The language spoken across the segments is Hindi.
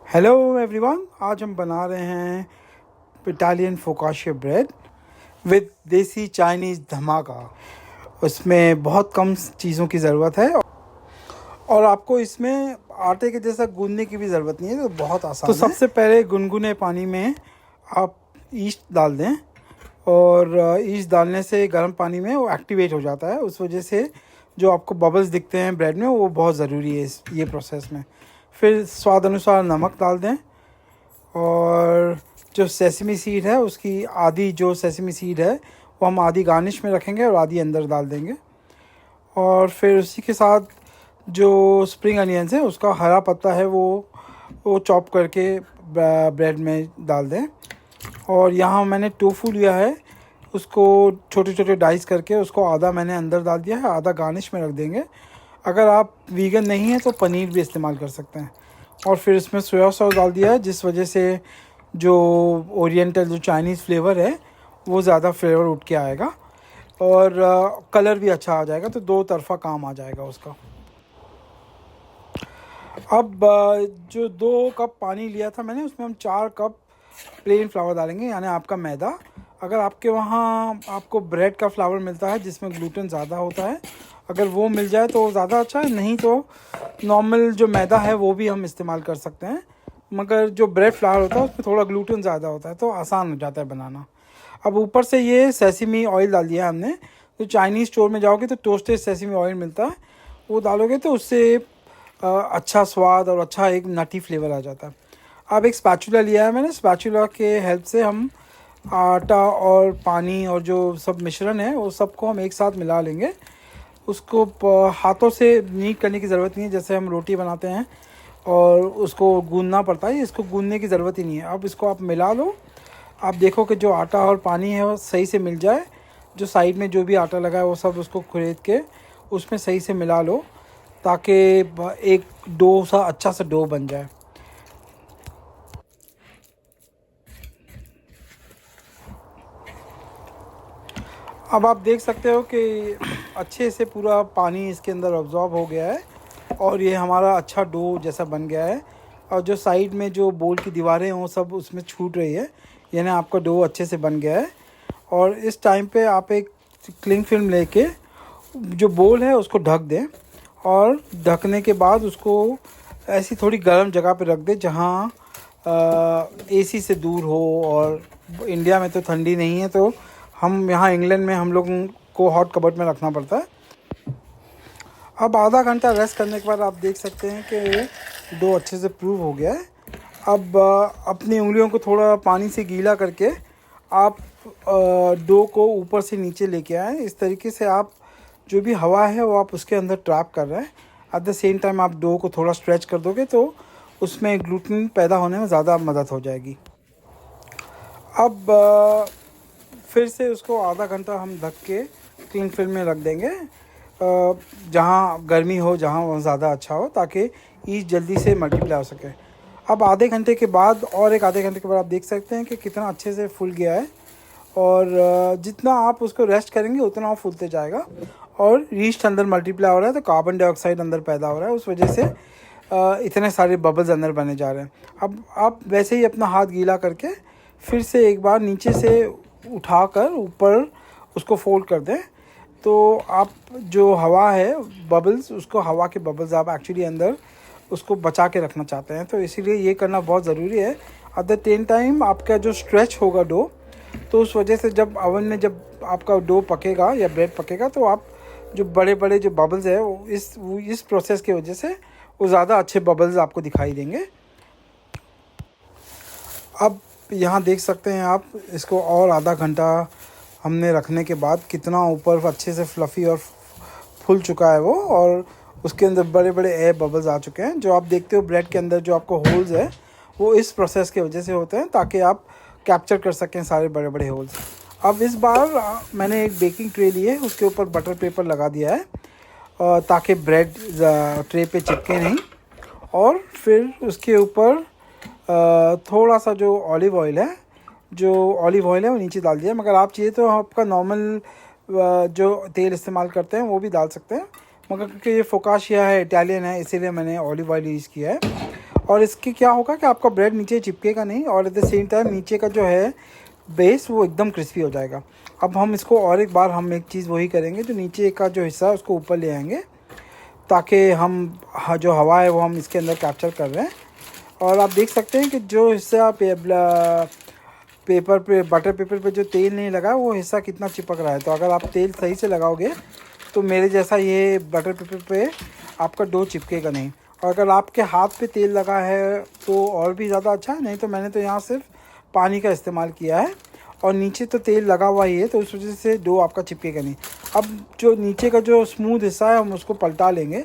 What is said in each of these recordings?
हेलो एवरीवन, आज हम बना रहे हैं इटालियन फोकाशिया ब्रेड विद देसी चाइनीज़ धमाका। उसमें बहुत कम चीज़ों की ज़रूरत है और आपको इसमें आटे के जैसा गूंदने की भी ज़रूरत नहीं है, तो बहुत आसान है। तो सबसे पहले गुनगुने पानी में आप ईस्ट डाल दें और ईस्ट डालने से गर्म पानी में वो एक्टिवेट हो जाता है। उस वजह से जो आपको बबल्स दिखते हैं ब्रेड में, वो बहुत ज़रूरी है ये प्रोसेस में। फिर स्वाद अनुसार नमक डाल दें और जो सेसमी सीड है उसकी आधी, जो सेसमी सीड है वो हम आधी गार्निश में रखेंगे और आधी अंदर डाल देंगे। और फिर उसी के साथ जो स्प्रिंग अनियंस है उसका हरा पत्ता है वो चॉप करके ब्रेड में डाल दें। और यहाँ मैंने टोफू लिया है, उसको छोटे छोटे डाइस करके उसको आधा मैंने अंदर डाल दिया है, आधा गार्निश में रख देंगे। अगर आप वीगन नहीं हैं तो पनीर भी इस्तेमाल कर सकते हैं। और फिर इसमें सोया सॉस डाल दिया है, जिस वजह से जो ओरिएंटल जो चाइनीज़ फ्लेवर है वो ज़्यादा फ्लेवर उठ के आएगा और कलर भी अच्छा आ जाएगा, तो दो तरफा काम आ जाएगा उसका। अब जो 2 कप पानी लिया था मैंने, उसमें हम 4 कप प्लेन फ्लावर डालेंगे, यानी आपका मैदा। अगर आपके वहाँ आपको ब्रेड का फ्लावर मिलता है जिसमें ग्लूटेन ज़्यादा होता है, अगर वो मिल जाए तो ज़्यादा अच्छा है, नहीं तो नॉर्मल जो मैदा है वो भी हम इस्तेमाल कर सकते हैं। मगर जो ब्रेड फ्लावर होता है उसमें थोड़ा ग्लूटेन ज़्यादा होता है, तो आसान हो जाता है बनाना। अब ऊपर से ये सेसमी ऑयल डाल दिया हमने। तो चाइनीज़ स्टोर में जाओगे तो टोस्टेड सेसमी ऑयल मिलता है, वो डालोगे तो उससे अच्छा स्वाद और अच्छा एक नटी फ्लेवर आ जाता है। अब एक स्पैचुला लिया है मैंने, स्पैचुला के हेल्प से हम आटा और पानी और जो सब मिश्रण है वो सबको हम एक साथ मिला लेंगे। उसको हाथों से नीट करने की ज़रूरत नहीं है, जैसे हम रोटी बनाते हैं और उसको गूंदना पड़ता है, इसको गूंदने की ज़रूरत ही नहीं है। अब इसको आप मिला लो, आप देखो कि जो आटा और पानी है वो सही से मिल जाए। जो साइड में जो भी आटा लगा है वो सब उसको खरीद के उसमें सही से मिला लो, ताकि एक डो सा अच्छा सा डो बन जाए। अब आप देख सकते हो कि अच्छे से पूरा पानी इसके अंदर अब्जॉर्ब हो गया है और ये हमारा अच्छा डो जैसा बन गया है। और जो साइड में जो बोल की दीवारें हैं वो सब उसमें छूट रही है, यानी आपका डो अच्छे से बन गया है। और इस टाइम पे आप एक क्लिंग फिल्म लेके जो बोल है उसको ढक दें और ढकने के बाद उसको ऐसी थोड़ी गर्म जगह पे रख दें जहाँ एसी से दूर हो। और इंडिया में तो ठंडी नहीं है, तो हम यहाँ इंग्लैंड में हम लोगों को हॉट कबर्ड में रखना पड़ता है। अब आधा घंटा रेस्ट करने के बाद आप देख सकते हैं कि डो अच्छे से प्रूव हो गया है। अब अपनी उंगलियों को थोड़ा पानी से गीला करके आप डो को ऊपर से नीचे लेके आए। इस तरीके से आप जो भी हवा है वो आप उसके अंदर ट्रैप कर रहे हैं। एट द सेम टाइम आप डो को थोड़ा स्ट्रेच कर दोगे तो उसमें ग्लूटेन पैदा होने में ज़्यादा मदद हो जाएगी। अब फिर से उसको आधा घंटा हम ढक के क्लिंग फिल्म में रख देंगे, जहाँ गर्मी हो, जहाँ वो ज़्यादा अच्छा हो, ताकि ईस्ट जल्दी से मल्टीप्लाई हो सके। अब आधे घंटे के बाद और एक आधे घंटे के बाद आप देख सकते हैं कि कितना अच्छे से फूल गया है। और जितना आप उसको रेस्ट करेंगे उतना वो फूलते जाएगा और ईस्ट अंदर मल्टीप्लाई हो रहा है, तो कार्बन डाइऑक्साइड अंदर पैदा हो रहा है, उस वजह से इतने सारे बबल्स अंदर बने जा रहे हैं। अब आप वैसे ही अपना हाथ गीला करके फिर से एक बार नीचे से उठाकर ऊपर उसको फोल्ड कर दें, तो आप जो हवा है बबल्स, उसको हवा के बबल्स आप एक्चुअली अंदर उसको बचा के रखना चाहते हैं, तो इसीलिए ये करना बहुत ज़रूरी है। एट द सेम टाइम आपका जो स्ट्रेच होगा डो, तो उस वजह से जब ओवन में जब आपका डो पकेगा या ब्रेड पकेगा, तो आप जो बड़े बड़े जो बबल्स है वो इस प्रोसेस की वजह से वो ज़्यादा अच्छे बबल्स आपको दिखाई देंगे। अब यहाँ देख सकते हैं आप, इसको और आधा घंटा हमने रखने के बाद कितना ऊपर अच्छे से फ्लफ़ी और फूल चुका है वो, और उसके अंदर बड़े बड़े एयर बबल्स आ चुके हैं। जो आप देखते हो ब्रेड के अंदर जो आपको होल्स है वो इस प्रोसेस की वजह से होते हैं, ताकि आप कैप्चर कर सकें सारे बड़े बड़े होल्स। अब इस बार मैंने एक बेकिंग ट्रे ली है, उसके ऊपर बटर पेपर लगा दिया है ताकि ब्रेड ट्रे पे चिपके नहीं। और फिर उसके ऊपर थोड़ा सा जो ऑलिव ऑयल है वो नीचे डाल दिया। मगर आप चाहिए तो आपका नॉर्मल जो तेल इस्तेमाल करते हैं वो भी डाल सकते हैं, मगर क्योंकि ये फोकाशिया है, इटालियन है, इसीलिए मैंने ऑलिव ऑयल यूज़ किया है। और इसके क्या होगा कि आपका ब्रेड नीचे चिपकेगा नहीं, और एट द सेम टाइम नीचे का जो है बेस वो एकदम क्रिस्पी हो जाएगा। अब हम इसको और एक बार हम एक चीज़ वही करेंगे, जो नीचे का जो हिस्सा है उसको ऊपर ले आएंगे, ताकि हम जो हवा है वो हम इसके अंदर कैप्चर कर रहे हैं। और आप देख सकते हैं कि जो हिस्सा पेपर पे, बटर पेपर पे जो तेल नहीं लगा वो हिस्सा कितना चिपक रहा है। तो अगर आप तेल सही से लगाओगे तो मेरे जैसा ये बटर पेपर पे आपका डो चिपकेगा नहीं। और अगर आपके हाथ पे तेल लगा है तो और भी ज़्यादा अच्छा है, नहीं तो मैंने तो यहाँ सिर्फ पानी का इस्तेमाल किया है और नीचे तो तेल लगा हुआ ही है, तो उस वजह से डो आपका चिपकेगा नहीं। अब जो नीचे का जो स्मूथ हिस्सा है हम उसको पलटा लेंगे,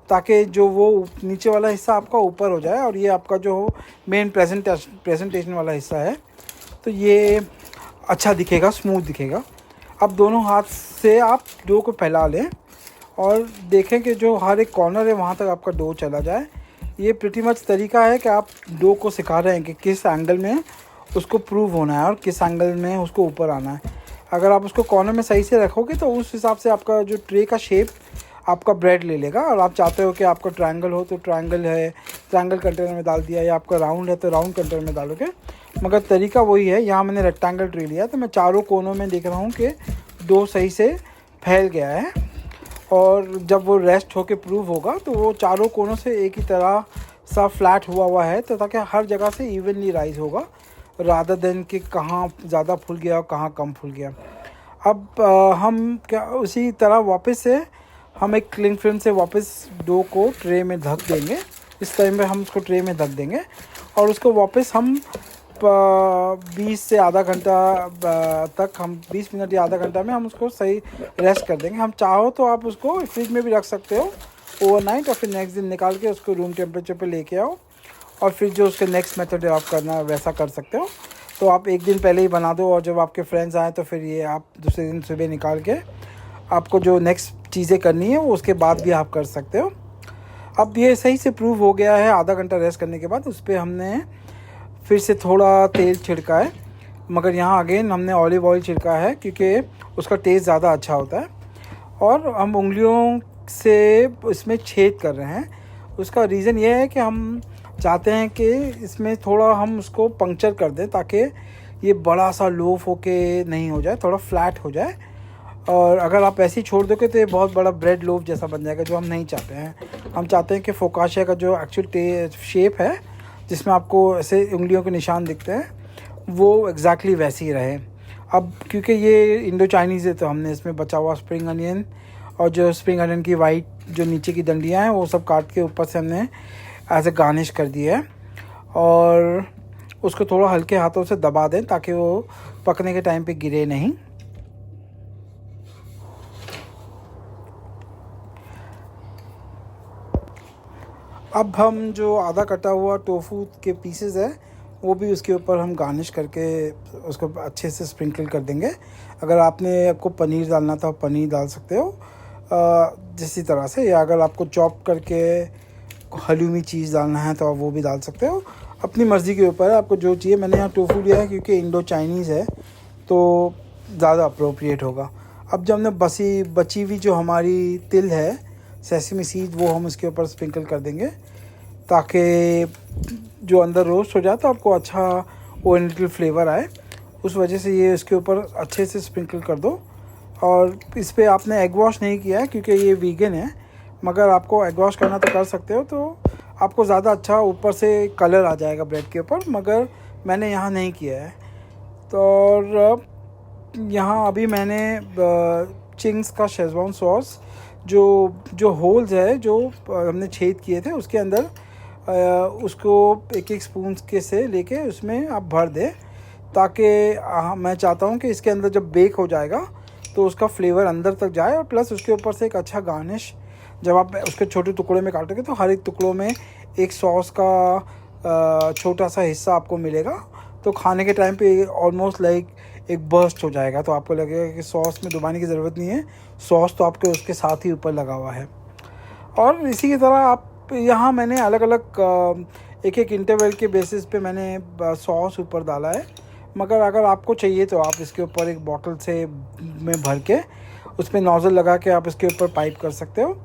ताकि जो वो नीचे वाला हिस्सा आपका ऊपर हो जाए और ये आपका जो मेन प्रेजेंटेशन वाला हिस्सा है तो ये अच्छा दिखेगा, स्मूथ दिखेगा। अब दोनों हाथ से आप डो को फैला लें और देखें कि जो हर एक कॉर्नर है वहाँ तक आपका डो चला जाए। ये प्रीटी मच तरीका है कि आप डो को सिखा रहे हैं कि किस एंगल में उसको प्रूव होना है और किस एंगल में उसको ऊपर आना है। अगर आप उसको कॉर्नर में सही से रखोगे तो उस हिसाब से आपका जो ट्रे का शेप आपका ब्रेड ले लेगा। और आप चाहते हो कि आपका ट्रायंगल हो तो ट्रायंगल है, ट्रायंगल कंटेनर में डाल दिया, या आपका राउंड है तो राउंड कंटेनर में डालोगे, मगर तरीका वही है। यहाँ मैंने रेक्टेंगल ट्रे लिया तो मैं चारों कोनों में देख रहा हूँ कि डो सही से फैल गया है, और जब वो रेस्ट होके प्रूव होगा तो वो चारों कोनों से एक ही तरह सा फ्लैट हुआ है, तो ताकि हर जगह से इवनली राइज होगा, रादर देन कि कहाँ ज़्यादा फूल गया और कहाँ कम फूल गया। अब हम क्या उसी तरह वापस से हम एक क्लिंग फिल्म से वापस डो को ट्रे में ढक देंगे। इस टाइम पे हम उसको ट्रे में ढक देंगे और उसको वापस हम 20 से आधा घंटा तक, हम 20 मिनट या आधा घंटा में हम उसको सही रेस्ट कर देंगे। हम चाहो तो आप उसको फ्रिज में भी रख सकते हो ओवरनाइट, और फिर नेक्स्ट दिन निकाल के उसको रूम टेम्परेचर पे लेके आओ, और फिर जो उसके नेक्स्ट मेथड आप करना वैसा कर सकते हो। तो आप एक दिन पहले ही बना दो और जब आपके फ्रेंड्स आए तो फिर ये आप दूसरे दिन सुबह निकाल के आपको जो नेक्स्ट चीज़ें करनी है वो उसके बाद भी आप कर सकते हो। अब ये सही से प्रूव हो गया है। आधा घंटा रेस्ट करने के बाद उस पर हमने फिर से थोड़ा तेल छिड़का है, मगर यहाँ अगेन हमने ऑलिव ऑयल छिड़का है क्योंकि उसका टेस्ट ज़्यादा अच्छा होता है। और हम उंगलियों से इसमें छेद कर रहे हैं। उसका रीज़न ये है कि हम चाहते हैं कि इसमें थोड़ा हम उसको पंक्चर कर दें, ताकि ये बड़ा सा लोफ होके नहीं हो जाए, थोड़ा फ्लैट हो जाए। और अगर आप ऐसे ही छोड़ दोगे तो ये बहुत बड़ा ब्रेड लोफ जैसा बन जाएगा, जो हम नहीं चाहते हैं। हम चाहते हैं कि फोकाशिया का जो एक्चुअल शेप है, जिसमें आपको ऐसे उंगलियों के निशान दिखते हैं, वो एग्जैक्टली वैसे ही रहे। अब क्योंकि ये इंडो चाइनीज़ है तो हमने इसमें बचा हुआ स्प्रिंग अनियन और जो स्प्रिंग अनियन की वाइट जो नीचे की डंडियाँ हैं वो सब काट के ऊपर से हमने ऐसे गार्निश कर दिया है। और उसको थोड़ा हल्के हाथों से दबा दें ताकि वो पकने के टाइम पे गिरे नहीं। अब हम जो आधा कटा हुआ टोफू के पीसेस है वो भी उसके ऊपर हम गार्निश करके उसको अच्छे से स्प्रिंकल कर देंगे। अगर आपको पनीर डालना था पनीर डाल सकते हो जिसी तरह से, या अगर आपको चॉप करके हलूमी चीज़ डालना है तो आप वो भी डाल सकते हो, अपनी मर्ज़ी के ऊपर है आपको जो चाहिए। मैंने यहाँ टोफू लिया है क्योंकि इंडो चाइनीज़ है तो ज़्यादा अप्रोप्रिएट होगा। अब जब हमने बची हुई जो हमारी तिल है, सेसमी सीड, वो हम इसके ऊपर स्प्रिंकल कर देंगे ताकि जो अंदर रोस्ट हो जाए तो आपको अच्छा ओरिएंटल फ्लेवर आए। उस वजह से ये इसके ऊपर अच्छे से स्प्रिंकल कर दो। और इस पर आपने एग वॉश नहीं किया है क्योंकि ये वीगन है, मगर आपको एग वॉश करना तो कर सकते हो, तो आपको ज़्यादा अच्छा ऊपर से कलर आ जाएगा ब्रेड के ऊपर, मगर मैंने यहाँ नहीं किया है। तो और यहाँ अभी मैंने चिंग्स का शेज़वान सॉस जो होल्स है जो हमने छेद किए थे उसके अंदर उसको एक एक स्पून के से लेके उसमें आप भर दें, ताकि मैं चाहता हूँ कि इसके अंदर जब बेक हो जाएगा तो उसका फ्लेवर अंदर तक जाए, और प्लस उसके ऊपर से एक अच्छा गार्निश। जब आप उसके छोटे टुकड़े में काटोगे तो हर एक टुकड़ों में एक सॉस का छोटा सा हिस्सा आपको मिलेगा, तो खाने के टाइम पे ऑलमोस्ट लाइक एक बर्स्ट हो जाएगा। तो आपको लगेगा कि सॉस में डुबाने की ज़रूरत नहीं है, सॉस तो आपके उसके साथ ही ऊपर लगा हुआ है। और इसी की तरह आप यहाँ मैंने अलग अलग एक एक इंटरवल के बेसिस पे मैंने सॉस ऊपर डाला है, मगर अगर आपको चाहिए तो आप इसके ऊपर एक बॉटल से में भर के उस पर नोज़ल लगा के आप इसके ऊपर पाइप कर सकते हो।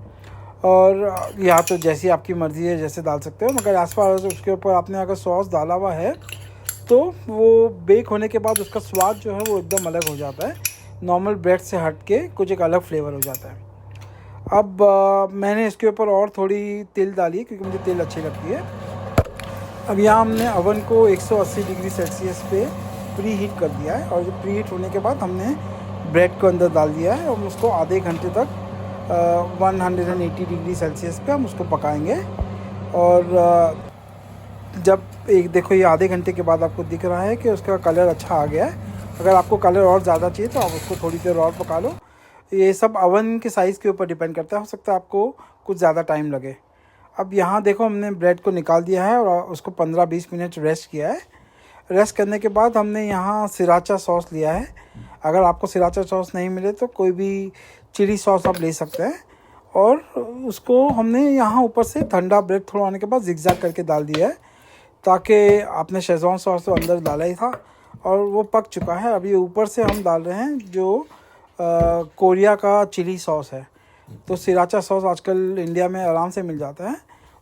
और या तो जैसी आपकी मर्ज़ी है जैसे डाल सकते हो, मगर एज़ फार एज़ उसके ऊपर आपने अगर सॉस डाला हुआ है तो वो बेक होने के बाद उसका स्वाद जो है वो एकदम अलग हो जाता है, नॉर्मल ब्रेड से हट के कुछ एक अलग फ्लेवर हो जाता है। अब मैंने इसके ऊपर और थोड़ी तेल डाली क्योंकि मुझे तेल अच्छी लगती है। अब यहाँ हमने अवन को 180 डिग्री सेल्सियस पे प्री हीट कर दिया है, और प्री हीट होने के बाद हमने ब्रेड को अंदर डाल दिया है और उसको आधे घंटे तक 180 डिग्री सेल्सियस पे हम उसको पकाएंगे। और जब एक देखो ये आधे घंटे के बाद आपको दिख रहा है कि उसका कलर अच्छा आ गया है। अगर आपको कलर और ज़्यादा चाहिए तो आप उसको थोड़ी देर और पका लो। ये सब अवन के साइज़ के ऊपर डिपेंड करता है, हो सकता है आपको कुछ ज़्यादा टाइम लगे। अब यहाँ देखो हमने ब्रेड को निकाल दिया है और उसको 15-20 मिनट रेस्ट किया है। रेस्ट करने के बाद हमने यहाँ सिराचा सॉस लिया है। अगर आपको सिराचा सॉस नहीं मिले तो कोई भी चिली सॉस आप ले सकते हैं, और उसको हमने यहाँ ऊपर से ठंडा ब्रेड थोड़ा होने के बाद जिगजैग करके डाल दिया है, ताकि आपने शेज़वान सॉस तो अंदर डाला ही था और वो पक चुका है। अभी ऊपर से हम डाल रहे हैं जो कोरिया का चिली सॉस है। तो सिराचा सॉस आजकल इंडिया में आराम से मिल जाता है।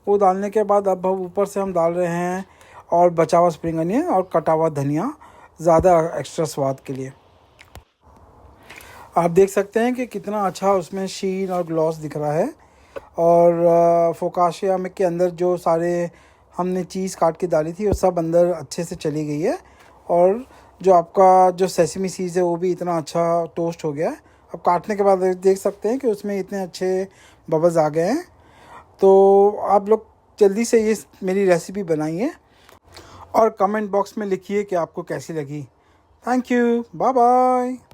वो डालने के बाद अब ऊपर से हम डाल रहे हैं और बचा हुआ स्प्रिंग अनियन और कटा हुआ धनिया, ज़्यादा एक्स्ट्रा स्वाद के लिए। आप देख सकते हैं कि कितना अच्छा उसमें शीन और ग्लॉस दिख रहा है। और फोकाशिया में के अंदर जो सारे हमने चीज़ काट के डाली थी वो सब अंदर अच्छे से चली गई है, और जो आपका जो सेसमी सीड्स है वो भी इतना अच्छा टोस्ट हो गया है। अब काटने के बाद देख सकते हैं कि उसमें इतने अच्छे बबल्स आ गए हैं। तो आप लोग जल्दी से ये मेरी रेसिपी बनाइए और कमेंट बॉक्स में लिखिए कि आपको कैसी लगी। Thank you, bye bye.